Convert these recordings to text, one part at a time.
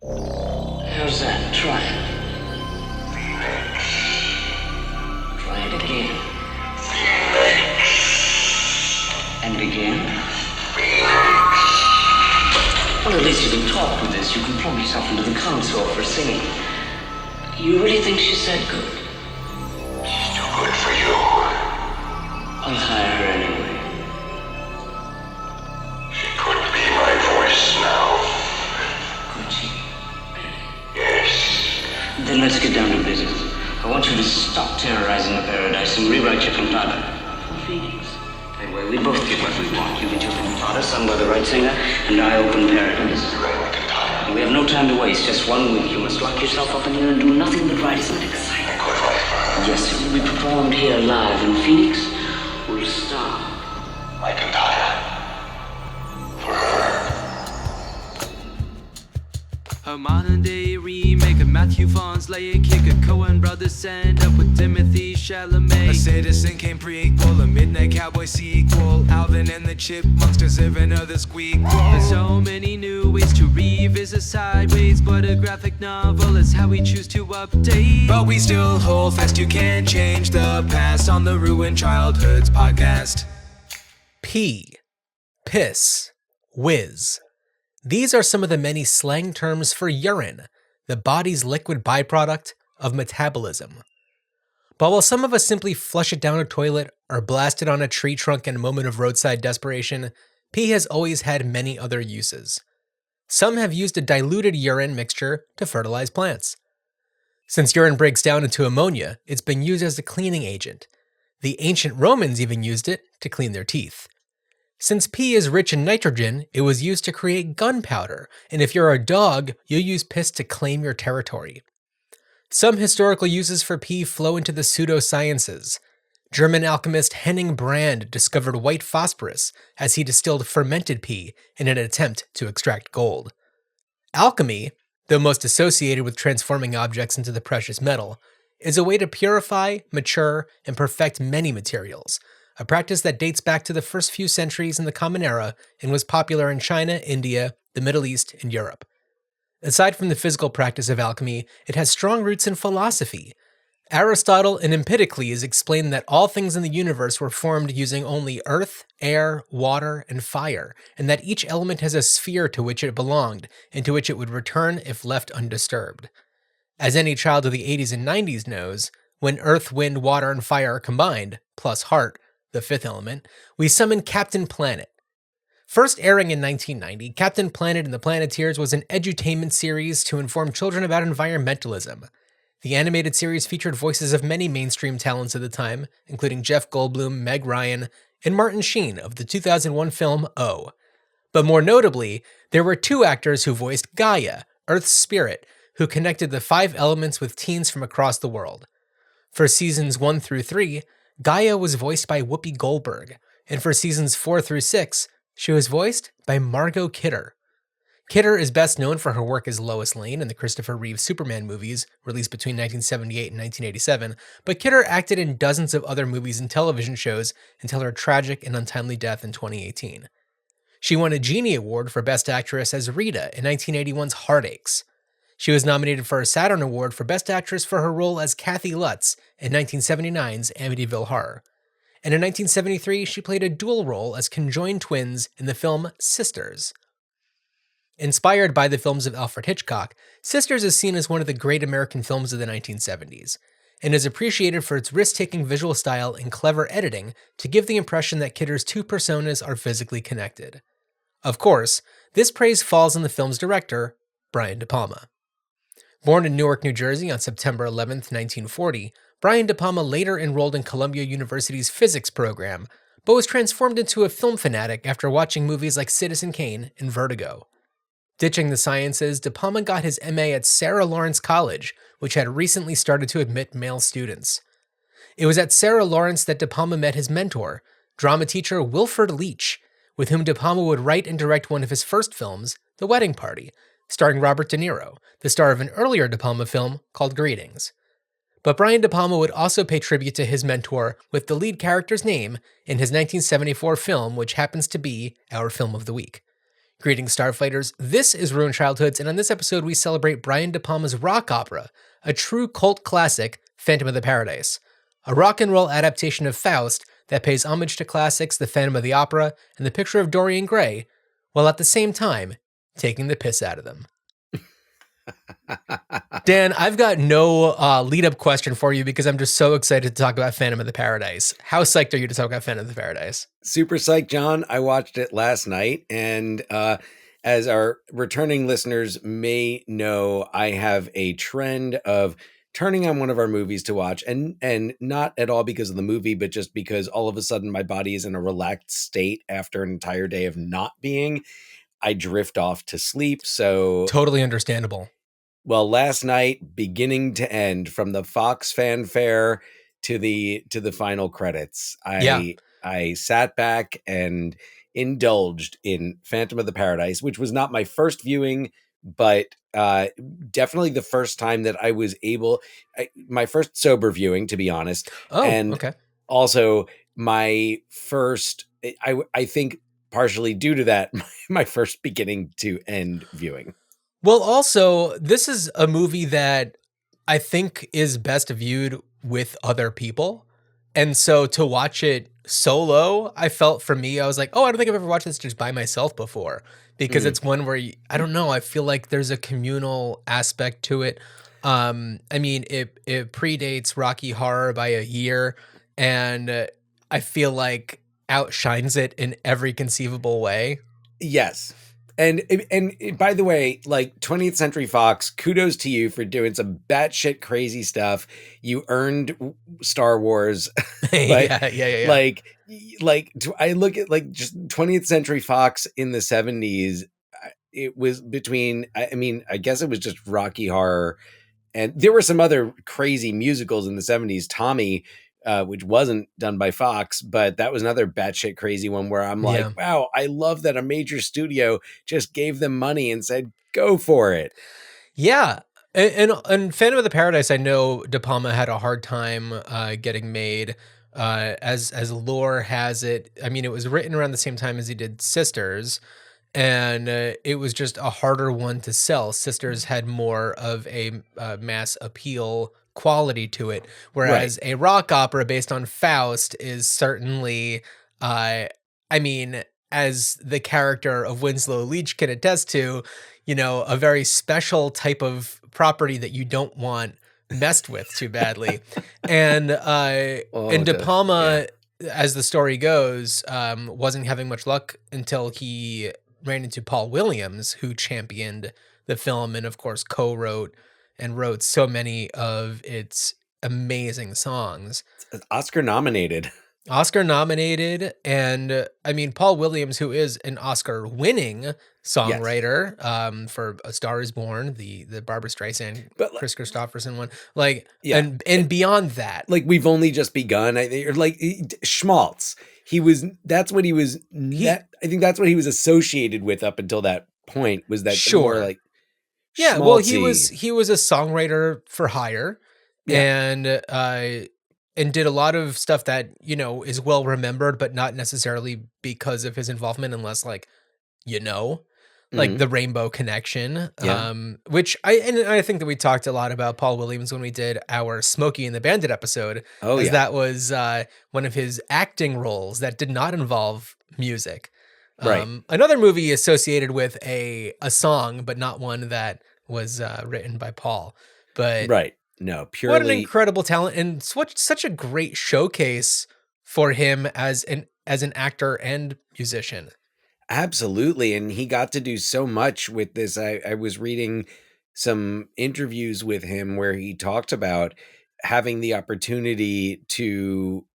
How's that? Try it. Try it again. And again. Well, at least you can talk with this. You can plug yourself into the console for singing. You really think she's that good? She's too good for you. I'll hire her anyway. She could be my voice now. Could she? Yes. Then let's get down to business. I want you to stop terrorizing the paradise and rewrite your cantata for Phoenix. That way we both get what we want. You get your cantata sung by the right singer, and I open paradise. You write my cantata. We have no time to waste. Just 1 week. You must lock yourself up in here and do nothing but write. Isn't it I exciting? could write for her. Yes, it will be performed here live in Phoenix. We'll start. My cantata. For her. A modern day remake of Matthew Vaughn's Lay a Kick. A Coen brothers end up with Timothy Chalamet. A Citizen Kane prequel, a Midnight Cowboy sequel. Alvin and the Chipmunks deserve another squeakquel. There's so many new ways to revisit sideways, but a graphic novel is how we choose to update. But we still hold fast, you can't change the past on the Ruined Childhoods podcast. Pee, piss, whiz. These are some of the many slang terms for urine, the body's liquid byproduct of metabolism. But while some of us simply flush it down a toilet or blast it on a tree trunk in a moment of roadside desperation, pee has always had many other uses. Some have used a diluted urine mixture to fertilize plants. Since urine breaks down into ammonia, it's been used as a cleaning agent. The ancient Romans even used it to clean their teeth. Since pee is rich in nitrogen, it was used to create gunpowder, and if you're a dog, you'll use piss to claim your territory. Some historical uses for pee flow into the pseudosciences. German alchemist Henning Brand discovered white phosphorus as he distilled fermented pee in an attempt to extract gold. Alchemy, though most associated with transforming objects into the precious metal, is a way to purify, mature, and perfect many materials, a practice that dates back to the first few centuries in the Common Era and was popular in China, India, the Middle East, and Europe. Aside from the physical practice of alchemy, it has strong roots in philosophy. Aristotle in Empedocles explained that all things in the universe were formed using only earth, air, water, and fire, and that each element has a sphere to which it belonged and to which it would return if left undisturbed. As any child of the 80s and 90s knows, when earth, wind, water, and fire are combined, plus heart, the fifth element, we summon Captain Planet. First airing in 1990, Captain Planet and the Planeteers was an edutainment series to inform children about environmentalism. The animated series featured voices of many mainstream talents of the time, including Jeff Goldblum, Meg Ryan, and Martin Sheen of the 2001 film O. But more notably, there were two actors who voiced Gaia, Earth's spirit, who connected the 5 elements with teens from across the world. For seasons 1 through 3, Gaia was voiced by Whoopi Goldberg, and for seasons 4 through 6, she was voiced by Margot Kidder. Kidder is best known for her work as Lois Lane in the Christopher Reeve Superman movies, released between 1978 and 1987, but Kidder acted in dozens of other movies and television shows until her tragic and untimely death in 2018. She won a Genie Award for Best Actress as Rita in 1981's Heartaches. She was nominated for a Saturn Award for Best Actress for her role as Kathy Lutz in 1979's Amityville Horror. And in 1973, she played a dual role as conjoined twins in the film Sisters. Inspired by the films of Alfred Hitchcock, Sisters is seen as one of the great American films of the 1970s, and is appreciated for its risk-taking visual style and clever editing to give the impression that Kidder's two personas are physically connected. Of course, this praise falls on the film's director, Brian De Palma. Born in Newark, New Jersey on September 11, 1940, Brian De Palma later enrolled in Columbia University's physics program, but was transformed into a film fanatic after watching movies like Citizen Kane and Vertigo. Ditching the sciences, De Palma got his MA at Sarah Lawrence College, which had recently started to admit male students. It was at Sarah Lawrence that De Palma met his mentor, drama teacher Wilford Leach, with whom De Palma would write and direct one of his first films, The Wedding Party, starring Robert De Niro, the star of an earlier De Palma film called Greetings. But Brian De Palma would also pay tribute to his mentor with the lead character's name in his 1974 film, which happens to be our film of the week. Greetings, Starfighters. This is Ruined Childhoods, and on this episode, we celebrate Brian De Palma's rock opera, a true cult classic, Phantom of the Paradise, a rock and roll adaptation of Faust that pays homage to classics The Phantom of the Opera and The Picture of Dorian Gray, while at the same time taking the piss out of them. Dan, I've got no lead-up question for you because I'm just so excited to talk about Phantom of the Paradise. How psyched are you to talk about Phantom of the Paradise? Super psyched, John. I watched it last night, and as our returning listeners may know, I have a trend of turning on one of our movies to watch, and not at all because of the movie, but just because all of a sudden my body is in a relaxed state after an entire day of not being. I drift off to sleep. So Totally understandable. Well, last night, beginning to end, from the Fox fanfare to the final credits, I sat back and indulged in Phantom of the Paradise, which was not my first viewing, but definitely the first time that I was able, my first sober viewing, to be honest. Oh, and okay. Also my first, I think partially due to that, my first beginning to end viewing. Well, also, this is a movie that I think is best viewed with other people. And so to watch it solo, I felt for me, I was like, oh, I don't think I've ever watched this just by myself before. Because it's one where, I don't know, I feel like there's a communal aspect to it. I mean, it predates Rocky Horror by a year. And I feel like outshines it in every conceivable way. Yes. And by the way, like 20th Century Fox, kudos to you for doing some batshit crazy stuff. You earned Star Wars. Yeah. Like I look at like just 20th Century Fox in the 70s. It was between, I mean, I guess it was just Rocky Horror. And there were some other crazy musicals in the 70s. Tommy, which wasn't done by Fox, but that was another batshit crazy one where I'm like, wow, I love that a major studio just gave them money and said, go for it. Yeah. And Phantom of the Paradise, I know De Palma had a hard time getting made. As lore has it, I mean, it was written around the same time as he did Sisters, and it was just a harder one to sell. Sisters had more of a mass appeal quality to it, whereas a rock opera based on Faust is certainly, I mean, as the character of Winslow Leach can attest to, a very special type of property that you don't want messed with too badly. And De Palma, as the story goes, wasn't having much luck until he ran into Paul Williams, who championed the film and of course co-wrote and wrote so many of its amazing songs. Oscar nominated. And I mean, Paul Williams, who is an Oscar-winning songwriter for A Star Is Born, the Barbra Streisand, Chris Christopherson one, and beyond that, like We've Only Just Begun, like Schmaltz. That's what he was. I think that's what he was associated with up until that point. Was that more like? Yeah, well, he was a songwriter for hire, and did a lot of stuff that is well remembered, but not necessarily because of his involvement, unless like the Rainbow Connection, which I think that we talked a lot about Paul Williams when we did our Smokey and the Bandit episode. That was one of his acting roles that did not involve music. Another movie associated with a song, but not one that was written by Paul. But purely what an incredible talent and such a great showcase for him as an actor and musician. Absolutely, and he got to do so much with this. I was reading some interviews with him where he talked about having the opportunity to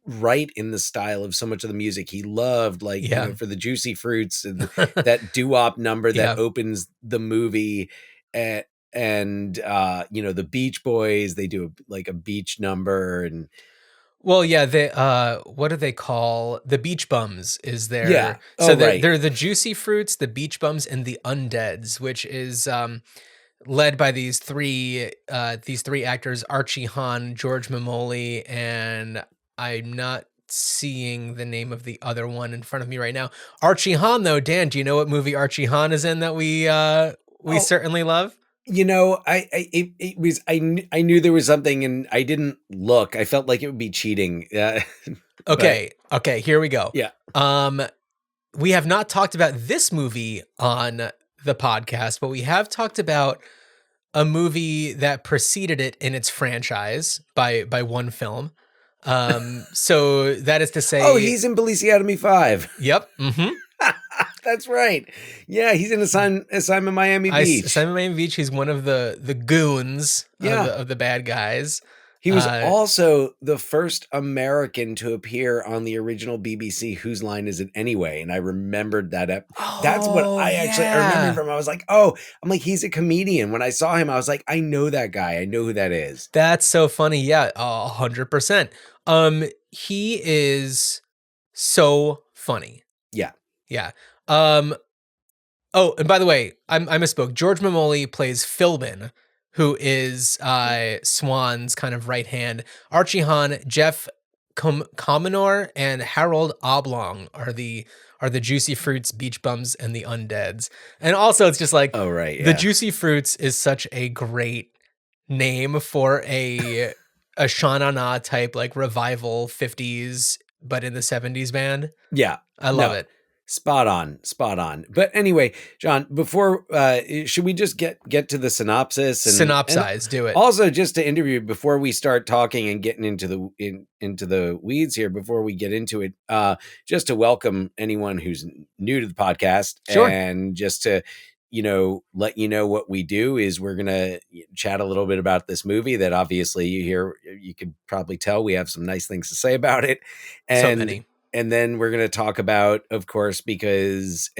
write in the style of so much of the music he loved, like for the Juicy Fruits, that doo-wop number that opens the movie, and the Beach Boys, they do a beach number, and they what do they call the Beach Bums is there? Yeah. They're the Juicy Fruits, the Beach Bums, and the Undeads, which is led by these three actors, Archie Hahn, George Mamoli, and I'm not seeing the name of the other one in front of me right now. Archie Hahn, though. Dan, do you know what movie Archie Hahn is in that we certainly love? You know, I knew there was something, and I didn't look. I felt like it would be cheating. Okay, here we go. Yeah. We have not talked about this movie on the podcast, but we have talked about a movie that preceded it in its franchise by one film. So that is to say, Oh, he's in Police Academy 5. Yep. Mm-hmm. That's right. Yeah, he's in Assignment Miami Beach. Assignment Miami Beach. He's one of the goons Yeah. of the bad guys. He was also the first American to appear on the original BBC Whose Line Is It Anyway? And I remembered that. That's what I remember from. I was like, I'm like, he's a comedian. When I saw him, I was like, I know that guy. I know who that is. That's so funny. Yeah, 100%. He is so funny. Yeah. Yeah. Oh, and by the way, I misspoke. George Mamoli plays Philbin, who is Swan's kind of right hand. Archie Hahn, Jeff Comenor, and Harold Oblong are the Juicy Fruits, Beach Bums, and the Undeads. And also, it's just like, oh right, yeah. The Juicy Fruits is such a great name for a Sha-na-na type like revival 50s, but in the 70s band. Yeah, I love it. Spot on. But anyway, John, before should we just get to the synopsis and synopsize? Do it. Also, just to interview before we start talking and getting into the weeds here. Before we get into it, just to welcome anyone who's new to the podcast, sure. And just to let you know what we do is we're gonna chat a little bit about this movie that obviously you could probably tell we have some nice things to say about it, and so many. And then we're going to talk about, of course, because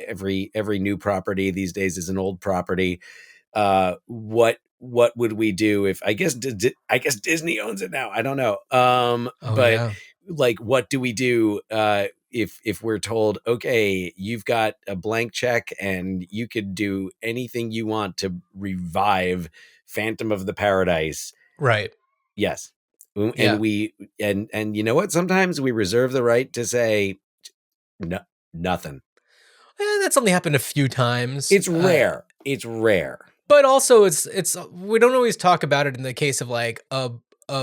every new property these days is an old property. What would we do if I guess Disney owns it now? I don't know. Like, what do we do if we're told, okay, you've got a blank check and you could do anything you want to revive Phantom of the Paradise? Right. Yes. And we you know what? Sometimes we reserve the right to say nothing. That's only happened a few times. It's rare. It's rare. But also, it's we don't always talk about it in the case of like a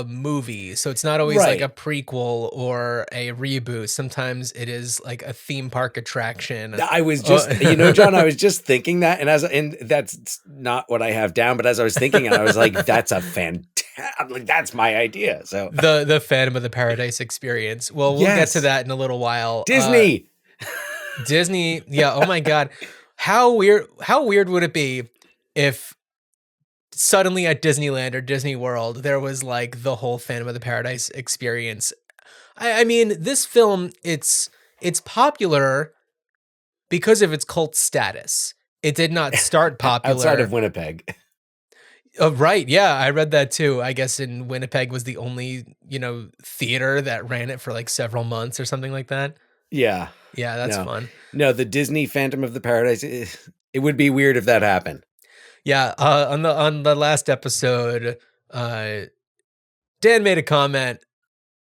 movie. So it's not always like a prequel or a reboot. Sometimes it is like a theme park attraction. I was just, John, I was just thinking that, and that's not what I have down. But as I was thinking, and I was like, that's a fantastic, that's my idea. So the Phantom of the Paradise experience. Well, we'll get to that in a little while. Disney. Yeah. Oh my God. How weird would it be if suddenly at Disneyland or Disney World, there was like the whole Phantom of the Paradise experience? I mean, this film, it's popular because of its cult status. It did not start popular outside of Winnipeg. Right. Yeah. I read that too. I guess in Winnipeg was the only, theater that ran it for like several months or something like that. Yeah. Yeah. That's fun. No, the Disney Phantom of the Paradise, it would be weird if that happened. Yeah. On the last episode, Dan made a comment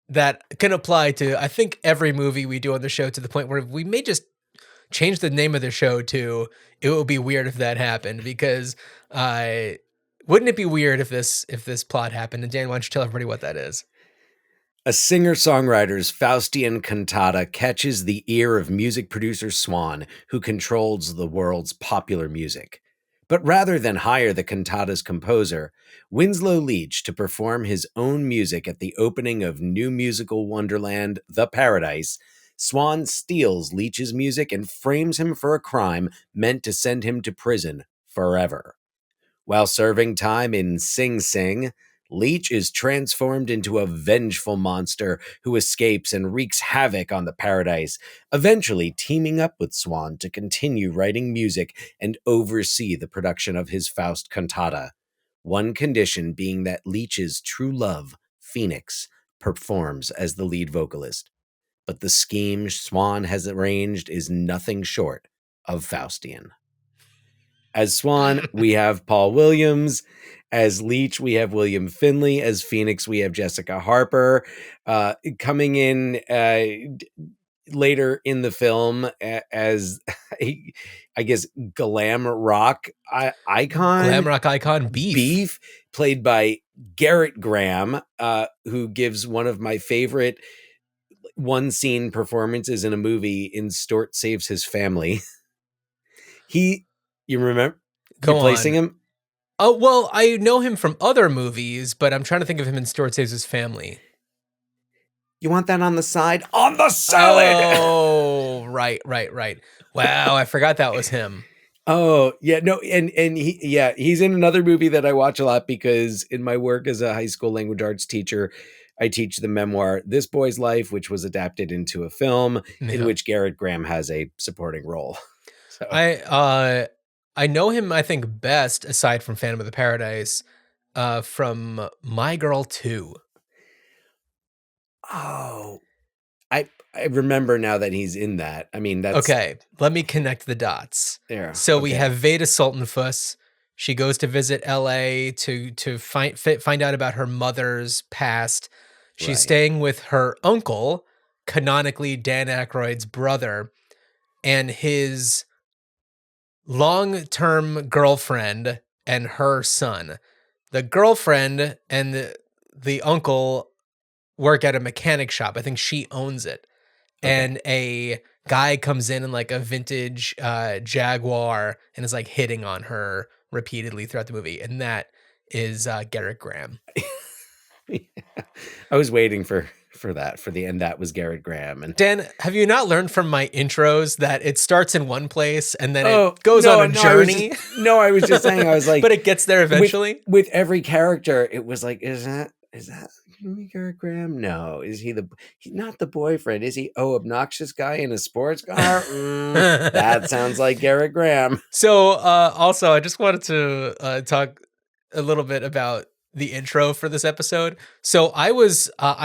that can apply to, I think, every movie we do on the show, to the point where we may just change the name of the show to "It Would Be Weird If That Happened," because wouldn't it be weird if this plot happened? And Dan, why don't you tell everybody what that is? A singer-songwriter's Faustian cantata catches the ear of music producer Swan, who controls the world's popular music. But rather than hire the cantata's composer, Winslow Leach, to perform his own music at the opening of new musical wonderland, The Paradise, Swan steals Leach's music and frames him for a crime meant to send him to prison forever. While serving time in Sing Sing, Leach is transformed into a vengeful monster who escapes and wreaks havoc on the Paradise, eventually teaming up with Swan to continue writing music and oversee the production of his Faust cantata. One condition being that Leach's true love, Phoenix, performs as the lead vocalist. But the scheme Swan has arranged is nothing short of Faustian. As Swan, we have Paul Williams, As Leech, we have William Finley. As Phoenix, we have Jessica Harper. Coming in later in the film as, I guess, glam rock icon. Glam rock icon Beef. Played by Garrett Graham, who gives one of my favorite one scene performances in a movie in Stort Saves His Family. You remember placing him? Oh, well, I know him from other movies, but I'm trying to think of him in Stort Saves His Family. You want that on the side? On the salad! Oh, right. Wow, I forgot that was him. Oh, yeah, no, and he's in another movie that I watch a lot because in my work as a high school language arts teacher, I teach the memoir This Boy's Life, which was adapted into a film in which Garrett Graham has a supporting role. So. I know him, I think, best, aside from Phantom of the Paradise, from My Girl 2. Oh, I remember now that he's in that. I mean, that's... Okay, let me connect the dots. There. So we have Veda Sultanfuss. She goes to visit LA to find out about her mother's past. She's staying with her uncle, canonically Dan Aykroyd's brother, and his long-term girlfriend and her son. The girlfriend and the uncle work at a mechanic shop. I think she owns it. Okay. And a guy comes in like a vintage Jaguar and is like hitting on her repeatedly throughout the movie. And that is Garrett Graham. Yeah. I was waiting for that, for the end. That was Garrett Graham. And Dan, have you not learned from my intros that it starts in one place and then it goes on a journey? I was just saying, I was like, but it gets there eventually. With every character, it was like, is that Garrett Graham? No. Is he's not the boyfriend? Is he? Oh, obnoxious guy in a sports car? That sounds like Garrett Graham. So also, I just wanted to talk a little bit about the intro for this episode. So I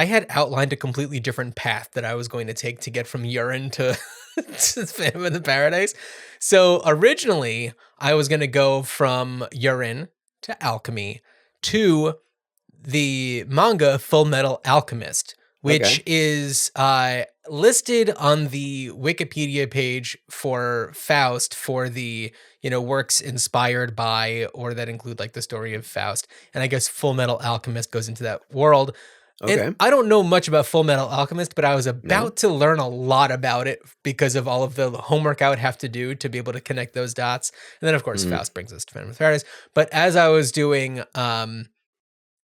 had outlined a completely different path that I was going to take to get from urine to Phantom of the Paradise. So originally I was going to go from urine to alchemy to the manga Full Metal Alchemist, which is listed on the Wikipedia page for Faust for the, works inspired by or that include like the story of Faust. And I guess Full Metal Alchemist goes into that world. Okay. And I don't know much about Full Metal Alchemist, but I was about to learn a lot about it because of all of the homework I would have to do to be able to connect those dots. And then, of course, Faust brings us to Phantom of the Paradise. But as I was doing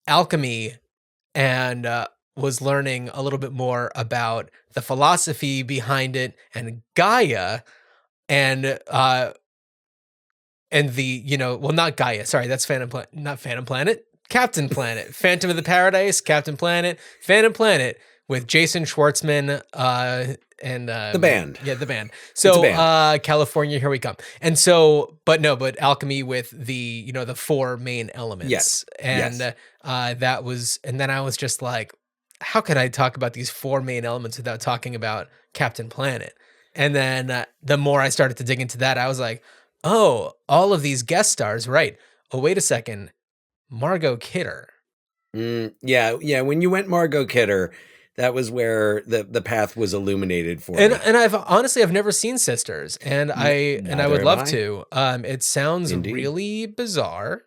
alchemy and was learning a little bit more about the philosophy behind it and Gaia and the, not Gaia, sorry, that's not Phantom Planet, Captain Planet, Phantom of the Paradise, Captain Planet, Phantom Planet with Jason Schwartzman and the band. Yeah, the band. So band. California, here we come. And so, but alchemy with the, the four main elements. Yes. And that was, and then I was just like, how could I talk about these four main elements without talking about Captain Planet? And then the more I started to dig into that, I was like, oh, all of these guest stars, right? Oh, wait a second. Margot Kidder. Yeah. When you went Margot Kidder, that was where the path was illuminated for me. And I've never seen Sisters, and I would love to. It sounds really bizarre.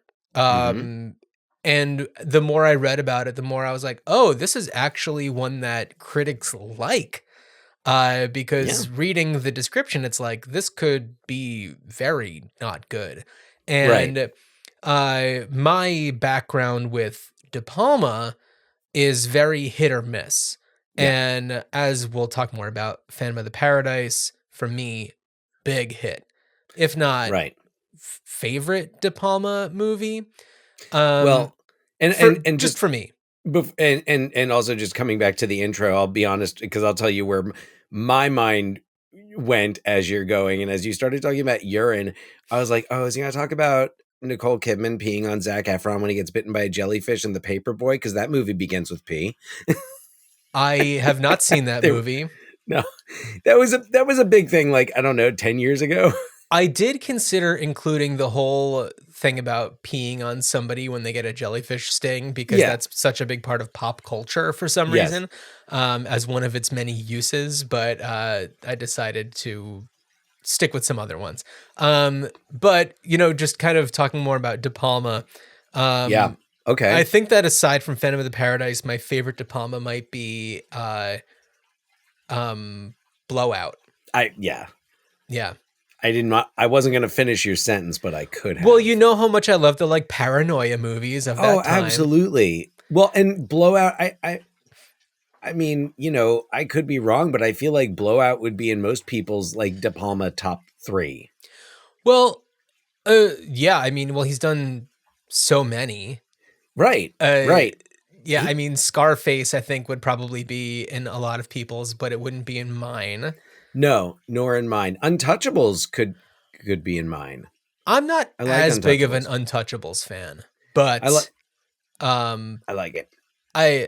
And the more I read about it, the more I was like, oh, this is actually one that critics like. Because reading the description, it's like, this could be very not good. And my background with De Palma is very hit or miss. And as we'll talk more about, Phantom of the Paradise, for me, big hit. If not favorite De Palma movie. And just for me. And also just coming back to the intro, I'll be honest, because I'll tell you where my mind went as you're going. And as you started talking about urine, I was like, oh, is he going to talk about Nicole Kidman peeing on Zac Efron when he gets bitten by a jellyfish in The Paperboy? Because that movie begins with pee. I have not seen that movie. No, that was a big thing. Like, I don't know, 10 years ago. I did consider including the whole thing about peeing on somebody when they get a jellyfish sting, because Yeah. that's such a big part of pop culture for some Yes. reason, as one of its many uses. But I decided to stick with some other ones. But just kind of talking more about De Palma. Yeah. Okay. I think that aside from Phantom of the Paradise, my favorite De Palma might be Blowout. Yeah. Yeah. I wasn't going to finish your sentence, but I could have. Well, you know how much I love the like paranoia movies of that Oh, time. absolutely. Well, and Blowout, I mean, I could be wrong, but I feel like Blowout would be in most people's like De Palma top 3. Well, yeah, I mean, well, he's done so many. Right. Right. Yeah, I mean, Scarface, I think, would probably be in a lot of people's, but it wouldn't be in mine. No, nor in mine. Untouchables could be in mine. I'm not I like as big of an Untouchables. Untouchables fan, but I like it. I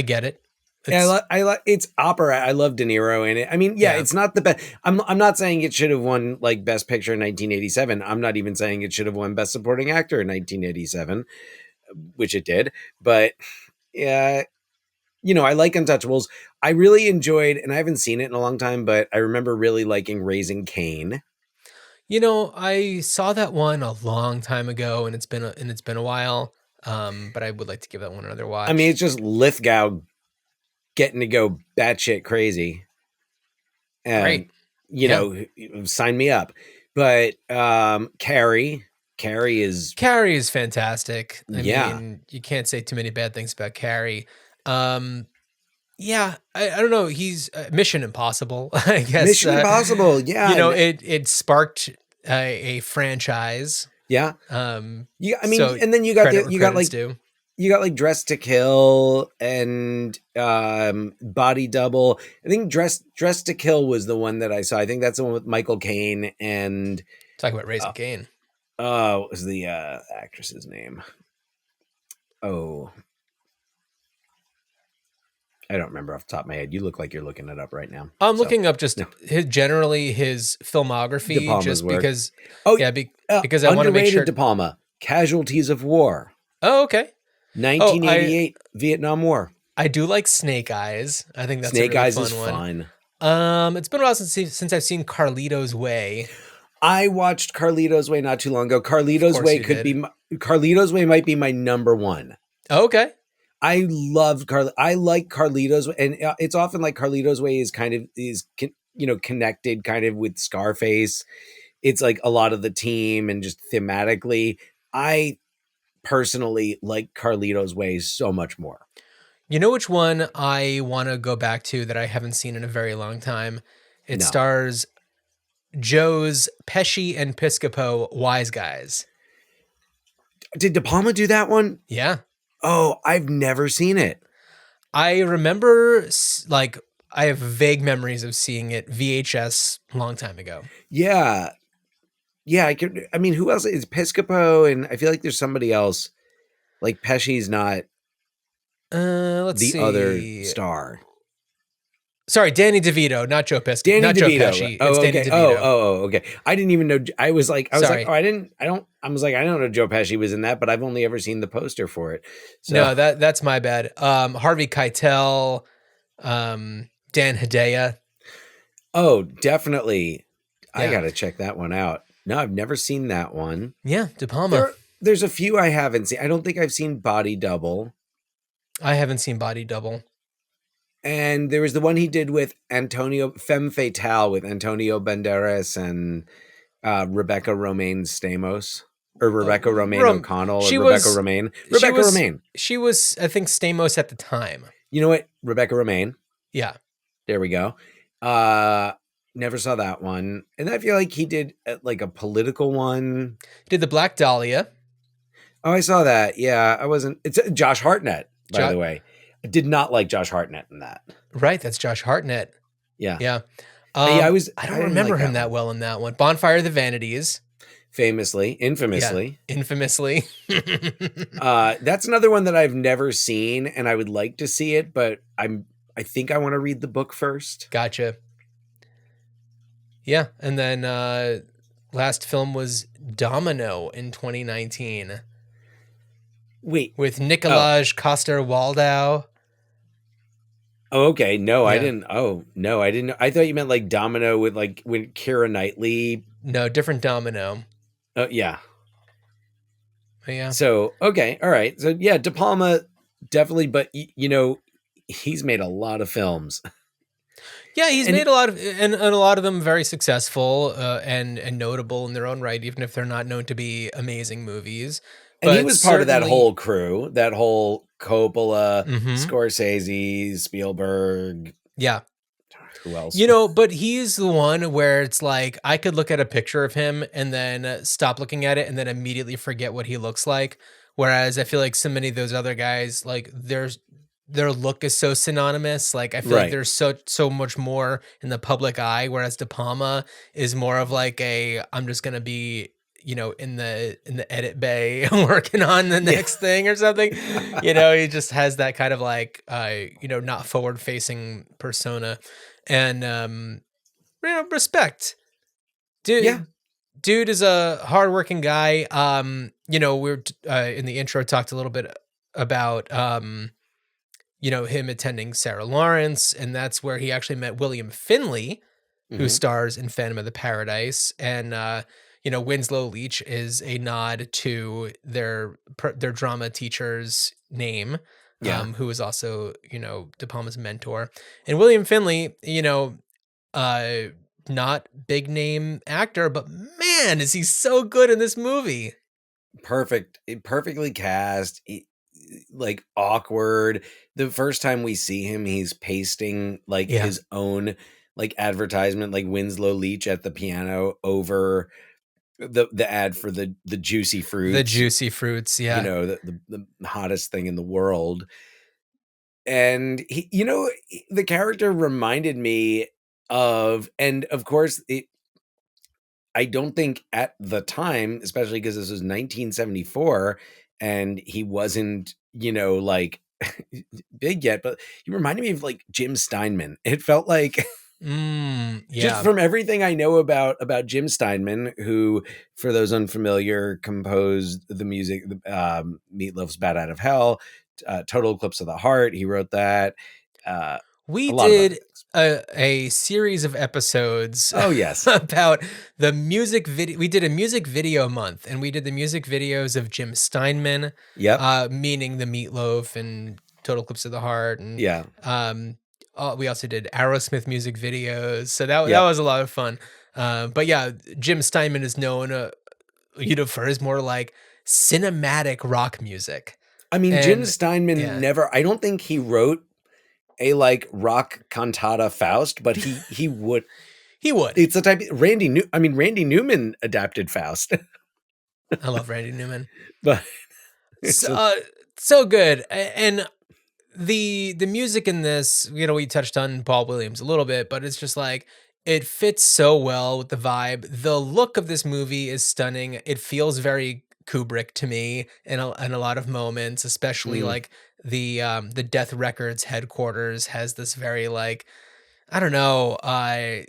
get it. I like it's opera. I love De Niro in it. I mean, yeah, it's not the best. I'm not saying it should have won like Best Picture in 1987. I'm not even saying it should have won Best Supporting Actor in 1987, which it did. But yeah, I like Untouchables. I really enjoyed, and I haven't seen it in a long time, but I remember really liking Raising Cain. I saw that one a long time ago, and it's been a while. But I would like to give that one another watch. I mean, it's just Lithgow getting to go batshit crazy. And, Great. Sign me up. But Carrie is fantastic. I mean, you can't say too many bad things about Carrie. Yeah, I don't know. He's Mission Impossible, I guess. Mission Impossible, yeah. It sparked a franchise. Yeah. Yeah, I mean, and then you got like Dress to Kill and Body Double. I think Dress to Kill was the one that I saw. I think that's the one with Michael Caine and talk about Raising Cain. What was the actress's name? Oh, I don't remember off the top of my head. You look like you're looking it up right now. I'm looking up just his filmography, De Palma's just work. because. Oh yeah, because I want to make sure. De Palma, Casualties of War. Oh, okay. 1988 Vietnam War. I do like Snake Eyes. I think that's Snake a really Eyes fun is one. fun. It's been a while since I've seen Carlito's Way. I watched Carlito's Way not too long ago. Carlito's Way might be my number one. Oh, okay. I like Carlito's Way, and it's often like Carlito's Way is connected kind of with Scarface. It's like a lot of the team and just thematically. I personally like Carlito's Way so much more. You know which one I want to go back to that I haven't seen in a very long time? It stars Joe's Pesci and Piscopo Wise Guys. Did De Palma do that one? Yeah. Oh, I've never seen it. I remember, like, I have vague memories of seeing it VHS a long time ago. Yeah. Yeah, I mean, who else is Piscopo? And I feel like there's somebody else. Like Pesci's not let's see. the other star. Sorry, Danny DeVito, not Joe Pesci. Danny not DeVito. Joe Pesci. Oh, it's okay. Danny DeVito. Okay. I didn't even know. I was like, Sorry. I don't know Joe Pesci was in that, but I've only ever seen the poster for it. So. No, that's my bad. Harvey Keitel, Dan Hedaya. Oh, definitely. Yeah. I got to check that one out. No, I've never seen that one. Yeah, De Palma. There's a few I haven't seen. I don't think I've seen Body Double. I haven't seen Body Double. And there was the one he did with Femme Fatale with Antonio Banderas and Rebecca Romaine Stamos. Or Rebecca Romaine O'Connell. Rebecca Romaine. She was, I think, Stamos at the time. You know what? Rebecca Romaine. Yeah. There we go. Never saw that one. And I feel like he did like a political one. Did the Black Dahlia. Oh, I saw that. Yeah, it's Josh Hartnett, by the way. I did not like Josh Hartnett in that. Right, that's Josh Hartnett. Yeah. Yeah. I don't remember him that well in that one. Bonfire of the Vanities. Infamously. Yeah, infamously. That's another one that I've never seen, and I would like to see it, but I think I want to read the book first. Gotcha. Yeah, and then last film was Domino in 2019 Wait. with Nikolaj Coster-Waldau. Oh, okay. No, I Yeah. didn't. Oh, no, I didn't. I thought you meant like Domino with like when Keira Knightley. No, different Domino. Oh, yeah. But yeah. So, okay. All right. So, yeah, De Palma definitely, but you know, he's made a lot of films. Yeah, he's And made a lot of, and a lot of them very successful and notable in their own right, even if they're not known to be amazing movies. And he But was part of that certainly- whole crew, that whole Coppola, Mhm. Scorsese, Spielberg. Yeah. Who else? You know, but he's the one where it's like I could look at a picture of him and then stop looking at it and then immediately forget what he looks like. Whereas I feel like so many of those other guys, like their look is so synonymous. Like I feel like Right. there's so much more in the public eye. Whereas De Palma is more of like I'm just gonna be, you know, in the edit bay working on the next thing or something. You know, he just has that kind of like you know, not forward facing persona. And you know, respect. Dude, Yeah. dude is a hardworking guy. You know, we're in the intro talked a little bit about you know, him attending Sarah Lawrence, and that's where he actually met William Finley, who Mhm. stars in Phantom of the Paradise. And you know, Winslow Leach is a nod to their drama teacher's name. Yeah. Who is also, you know, De Palma's mentor. And William Finley, you know, not big name actor, but man, is he so good in this movie. Perfectly cast, like awkward. The first time we see him, he's pasting like Yeah. his own like advertisement, like Winslow Leach at the piano over the ad for the juicy fruits. The juicy fruits, yeah. You know, the hottest thing in the world. And he, you know, the character reminded me of, and of course, I don't think at the time, especially because this was 1974 and he wasn't, you know, like big yet, but he reminded me of like Jim Steinman. It felt like yeah. just from everything I know about Jim Steinman, who, for those unfamiliar, composed the music, Meatloaf's "Bat Out of Hell," Total Eclipse of the Heart. He wrote that. We a lot of other did things. a series of episodes Oh, yes. about the music video. We did a music video month, and we did the music videos of Jim Steinman, Yep. meaning the Meatloaf and Total Eclipse of the Heart, and Yeah. we also did Aerosmith music videos, so that Yep. was a lot of fun. But yeah, Jim Steinman is known, you know, for his more like cinematic rock music. I mean, Jim And- Steinman yeah. never, I don't think he wrote a like rock cantata Faust, but he would. He would. It's the type Randy Newman adapted Faust. I love Randy Newman. But So good. And the music in this, you know, we touched on Paul Williams a little bit, but it's just like it fits so well with the vibe. The look of this movie is stunning. It feels very Kubrick to me in a lot of moments, especially like the Death Records headquarters has this very like, I don't know, a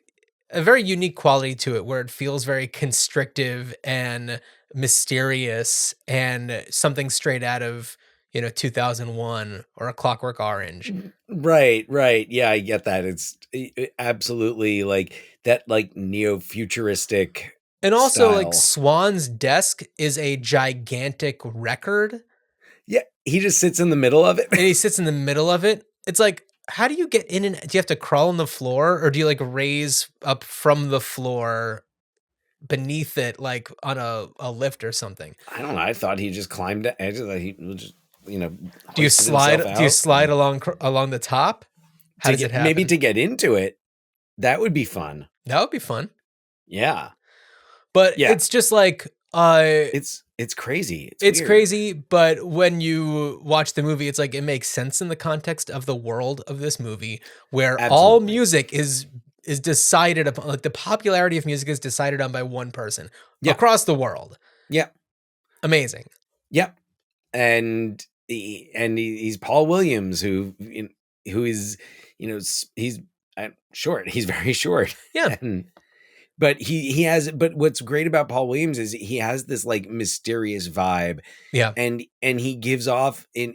very unique quality to it where it feels very constrictive and mysterious and something straight out of, you know, 2001 or A Clockwork Orange. right. Yeah, I get that. It's absolutely like that, like neo-futuristic. And also style. like Swan's desk is a gigantic record Yeah, he just sits in the middle of it. and he sits in the middle of it. It's like, how do you get in and do you have to crawl on the floor or do you like raise up from the floor beneath it like on a lift or something? I don't know. I thought he just climbed the edge of the. He was just, you know. Do you hoisted slide himself do you out. slide along the top? How To does it get- happen? maybe to get into it? That would be fun. That would be fun. Yeah, But Yeah. it's just like it's crazy. it's weird. crazy, but when you watch the movie, it's like it makes sense in the context of the world of this movie, where all Absolutely. music is decided upon. Like the popularity of music is decided on by one person Yeah. across the world. Yeah. Amazing. Yep. And he's Paul Williams, who is, you know, he's short. He's very short. Yeah. But he has, but what's great about Paul Williams is he has this like mysterious vibe, Yeah. and he gives off in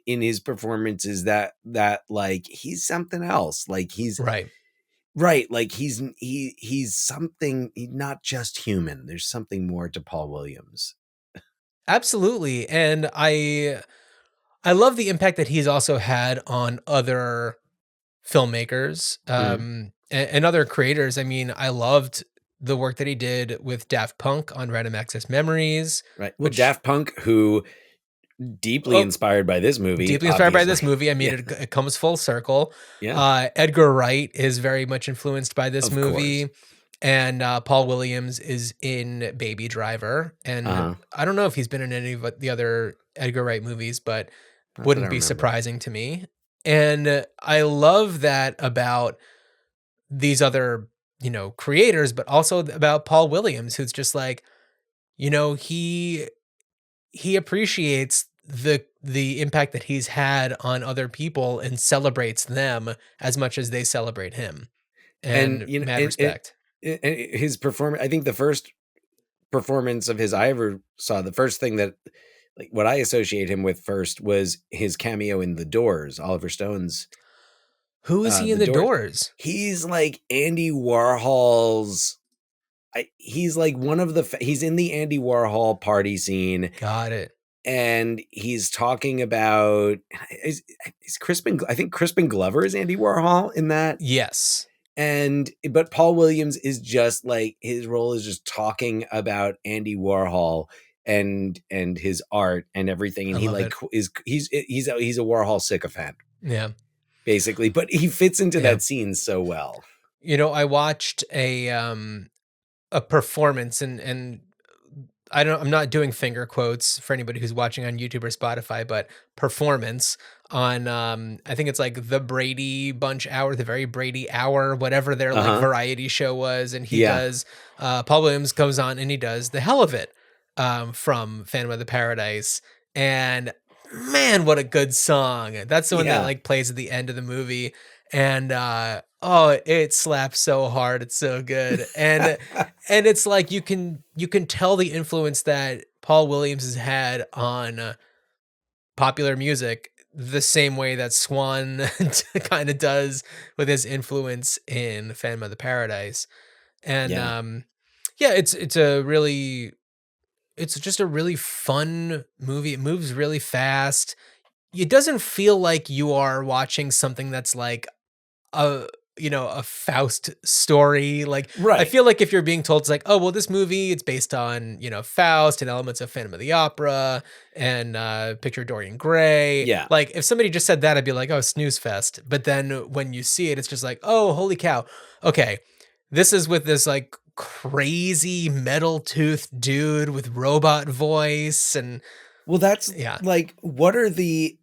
his performances that like he's something else. Like he's Right. right. Like he's something, he's not just human. There's something more to Paul Williams. Absolutely. And I love the impact that he's also had on other filmmakers and other creators. I mean, I loved the work that he did with Daft Punk on Random Access Memories, Right. Well, which Daft Punk, who deeply inspired by this movie, deeply inspired by this obviously. movie. I mean, Yeah. it comes full circle. Yeah. Edgar Wright is very much influenced by this Of movie. course. And Paul Williams is in Baby Driver. And I don't know if he's been in any of the other Edgar Wright movies, but Not that I wouldn't be remember. surprising to me. And I love that about these other, creators, but also about Paul Williams, who's just like, he appreciates the impact that he's had on other people and celebrates them as much as they celebrate him. And mad respect. And his performance, I think the first performance of his I ever saw, the first thing that, like, what I associate him with first was his cameo in The Doors, Oliver Stone's. Who is he in The Doors? He's like Andy Warhol's. He's like one of the. He's in the Andy Warhol party scene. Got it. And he's talking about is Crispin. I think Crispin Glover is Andy Warhol in that. Yes. But Paul Williams is just like, his role is just talking about Andy Warhol and his art and everything, and he like he's a Warhol sycophant. Yeah. Basically, but he fits into that scene so well. I watched a performance and I'm not doing finger quotes for anybody who's watching on YouTube or Spotify, but performance on I think it's like the Brady Bunch Hour, the Very Brady Hour, whatever their like variety show was, and he does Paul Williams goes on and he does The Hell of It from Phantom of the Paradise, and man, what a good song. That's the one that like plays at the end of the movie, and it slaps so hard, it's so good. And and it's like you can tell the influence that Paul Williams has had on popular music the same way that Swan kind of does with his influence in Phantom of the Paradise. And it's just a really fun movie. It moves really fast. It doesn't feel like you are watching something that's like a Faust story. Like, I feel like if you're being told, it's like, oh, well, this movie, it's based on, Faust and elements of Phantom of the Opera and Picture of Dorian Gray. Yeah. Like, if somebody just said that, I'd be like, oh, snooze fest. But then when you see it, it's just like, oh, holy cow. Okay, this is with this like crazy metal-toothed dude with robot voice. And well, that's like, what are the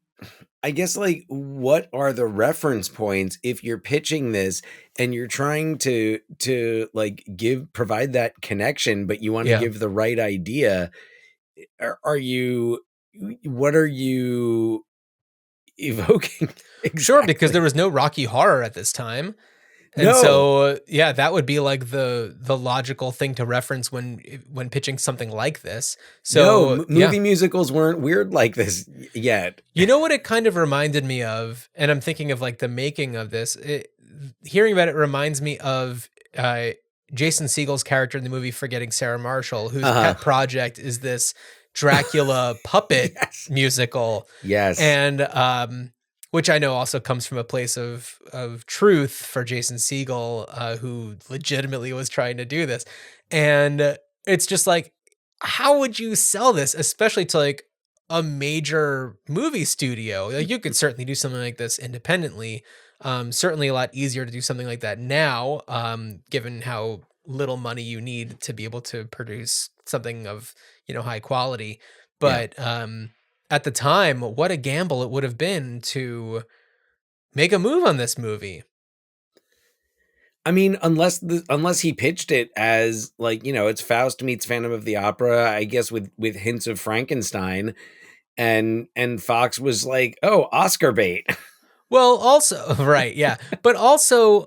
reference points if you're pitching this and you're trying to like provide that connection, but you want to give the right idea? What are you evoking? Exactly? Sure, because there was no Rocky Horror at this time. And so, that would be like the logical thing to reference when pitching something like this. So movie musicals weren't weird like this yet. You know what it kind of reminded me of, and I'm thinking of like the making of this. Hearing about it reminds me of Jason Segel's character in the movie Forgetting Sarah Marshall, whose pet project is this Dracula puppet musical. Yes. And which I know also comes from a place of truth for Jason Segel, who legitimately was trying to do this. And it's just like, how would you sell this, especially to like a major movie studio? Like, you could certainly do something like this independently. Certainly a lot easier to do something like that now, given how little money you need to be able to produce something of, high quality. But at the time, what a gamble it would have been to make a move on this movie. I mean, unless he pitched it as like, it's Faust meets Phantom of the Opera, I guess with hints of Frankenstein, and Fox was like, oh, Oscar bait. Well, also, right, yeah. But also,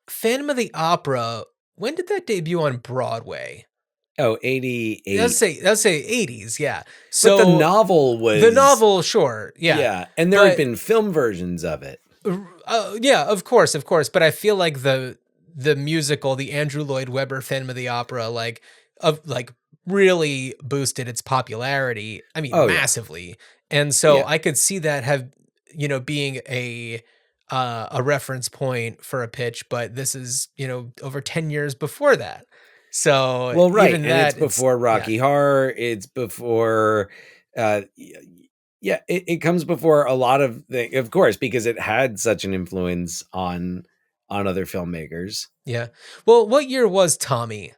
Phantom of the Opera when did that debut on Broadway? Oh, 88. Let's say 80s, yeah. So But the novel was the novel, sure, yeah. Yeah, and there had been film versions of it. Yeah, of course. But I feel like the musical, the Andrew Lloyd Webber Phantom of the Opera, like really boosted its popularity. I mean, Oh, yeah. massively. And so Yeah. I could see that have being a reference point for a pitch, but this is over 10 years before that. So Well, right, even and that, it's before Rocky Horror. It's before, yeah, it comes before a lot of things, of course, because it had such an influence on other filmmakers. Yeah. Well, what year was Tommy?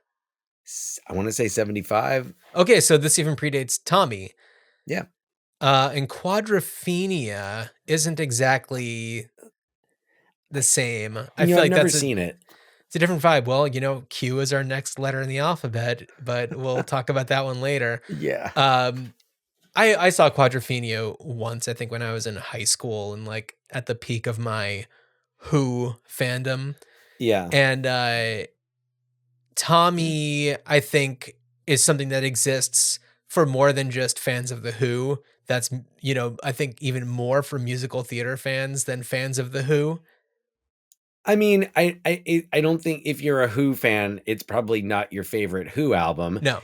I want to say 75. Okay, so this even predates Tommy. Yeah. And Quadrophenia isn't exactly the same. I feel I've like never that's seen it. it's a different vibe. Well, Q is our next letter in the alphabet, but we'll talk about that one later. Yeah. I saw Quadrophenia once, I think when I was in high school and like at the peak of my Who fandom. Yeah. And Tommy, I think, is something that exists for more than just fans of The Who. That's, I think even more for musical theater fans than fans of The Who. I mean, I don't think if you're a Who fan, it's probably not your favorite Who album. No.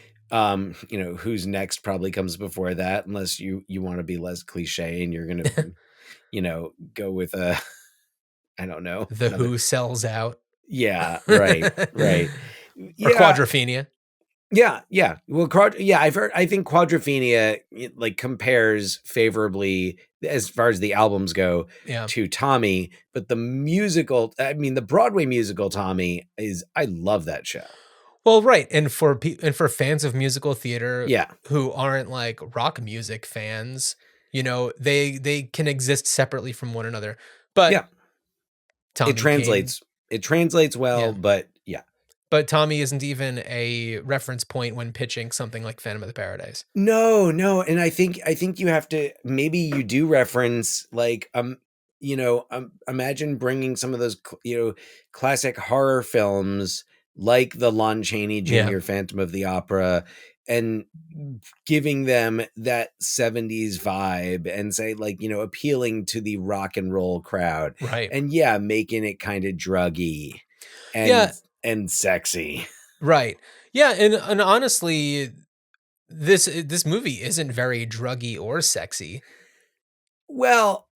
Who's Next probably comes before that, unless you want to be less cliche and you're going to, go with I don't know. The Who Sells Out. Yeah, right. Or Quadrophenia. Yeah. Well, I think Quadrophenia like compares favorably as far as the albums go to Tommy, but the musical, I mean, the Broadway musical Tommy I love that show. Well, right, and for fans of musical theater, yeah, who aren't like rock music fans, they can exist separately from one another. But yeah, Tommy it translates well, but yeah. But Tommy isn't even a reference point when pitching something like Phantom of the Paradise. No, and I think you have to, maybe you do reference like imagine bringing some of those classic horror films like the Lon Chaney Jr. Phantom of the Opera and giving them that 70s vibe and say like appealing to the rock and roll crowd, right? And making it kind of druggy and sexy, right? Yeah, and honestly, this movie isn't very druggy or sexy. Well,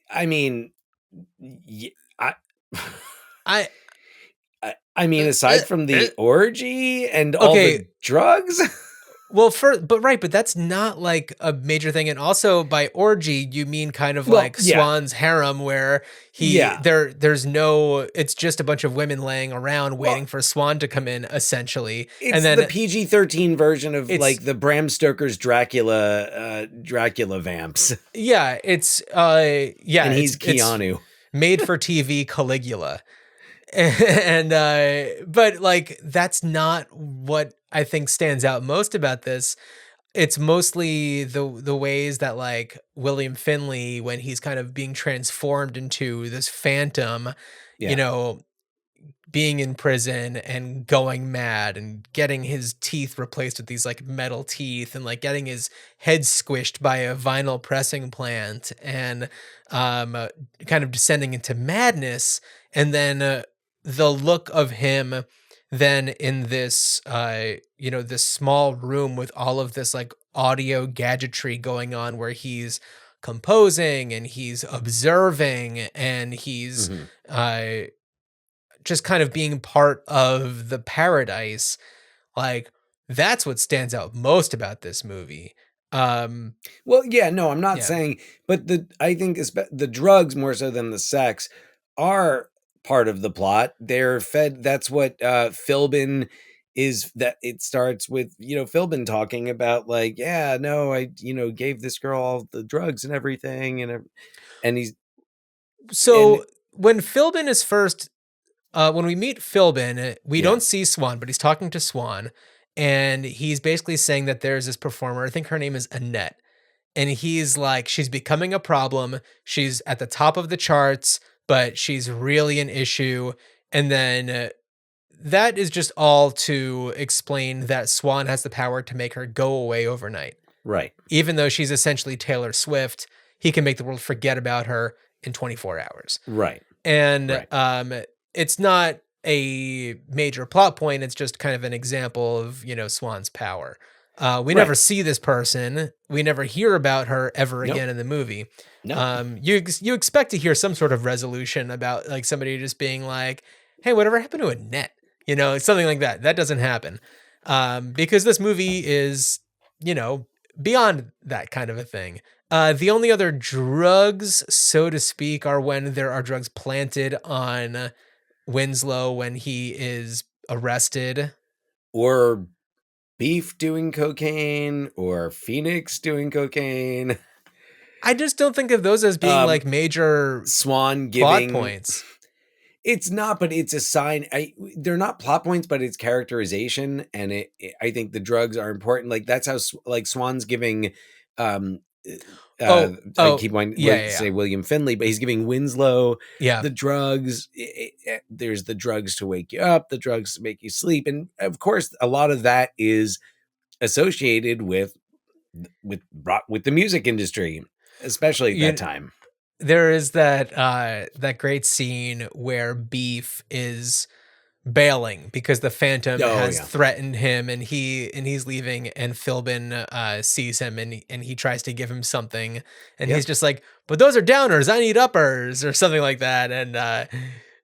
I mean, I mean, aside from the orgy and all the drugs. Well, but that's not like a major thing. And also by orgy, you mean kind of like Swan's harem where there's no, it's just a bunch of women laying around waiting for Swan to come in, essentially. It's and then the PG-13 version of like the Bram Stoker's Dracula vamps. Yeah, it's and he's Keanu. It's made for TV Caligula. And but like that's not what I think stands out most about this. It's mostly the ways that like William Finley, when he's kind of being transformed into this phantom, being in prison and going mad and getting his teeth replaced with these like metal teeth and like getting his head squished by a vinyl pressing plant and kind of descending into madness. And then the look of him then in this, this small room with all of this like audio gadgetry going on where he's composing and he's observing and he's just kind of being part of the paradise. Like that's what stands out most about this movie. Well, yeah, no, I'm not saying, but I think the drugs more so than the sex are part of the plot. They're fed. That's what Philbin is. That it starts with Philbin talking about like, I gave this girl all the drugs and everything, and he's when Philbin is first. When we meet Philbin, we don't see Swan, but he's talking to Swan, and he's basically saying that there's this performer. I think her name is Annette, and he's like, she's becoming a problem. She's at the top of the charts, but she's really an issue. And then that is just all to explain that Swan has the power to make her go away overnight. Right. Even though she's essentially Taylor Swift, he can make the world forget about her in 24 hours. Right. And Right. it's not a major plot point. It's just kind of an example of, Swan's power. We never Right. see this person. We never hear about her ever Nope. again in the movie. No. You expect to hear some sort of resolution about like somebody just being like, "Hey, whatever happened to Annette?" Something like that. That doesn't happen because this movie is, beyond that kind of a thing. The only other drugs, so to speak, are when there are drugs planted on Winslow when he is arrested. Or Beef doing cocaine, or Phoenix doing cocaine. I just don't think of those as being like major Swan plot giving points. It's not, but it's a sign. They're not plot points, but it's characterization, and I think the drugs are important. Like that's how like Swan's giving. I keep wanting to say William Finley, but he's giving Winslow the drugs. There's the drugs to wake you up, the drugs to make you sleep, and of course, a lot of that is associated with the music industry, especially at that time. There is that great scene where Beef is bailing because the Phantom has threatened him and he's leaving, and Philbin sees him and he tries to give him something, and he's just like, "But those are downers, I need uppers," or something like that. And